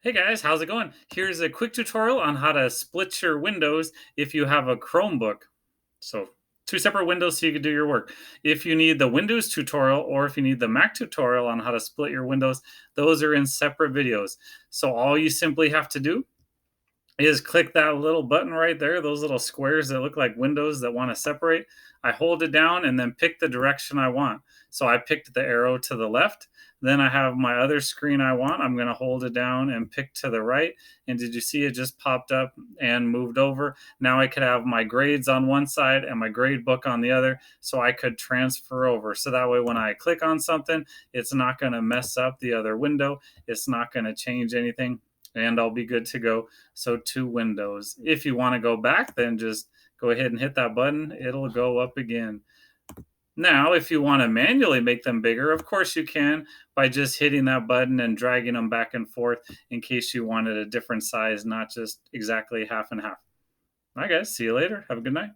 Hey guys, how's it going? Here's a quick tutorial on how to split your windows if you have a Chromebook. So, two separate windows so you can do your work. If you need the Windows tutorial or if you need the Mac tutorial on how to split your windows, those are in separate videos. So, all you simply have to do is click that little button right there, those little squares that look like windows that want to separate. I hold it down and then pick the direction I want. So I picked the arrow to the left. Then I have my other screen I want. I'm going to hold it down and pick to the right. And did you see it just popped up and moved over? Now I could have my grades on one side and my grade book on the other. So I could transfer over. So that way, when I click on something, it's not going to mess up the other window. It's not going to change anything and I'll be good to go. So two windows. If you want to go back, then just go ahead and hit that button. It'll go up again. Now, if you want to manually make them bigger, of course you can by just hitting that button and dragging them back and forth in case you wanted a different size, not just exactly half and half. All right, guys. See you later. Have a good night.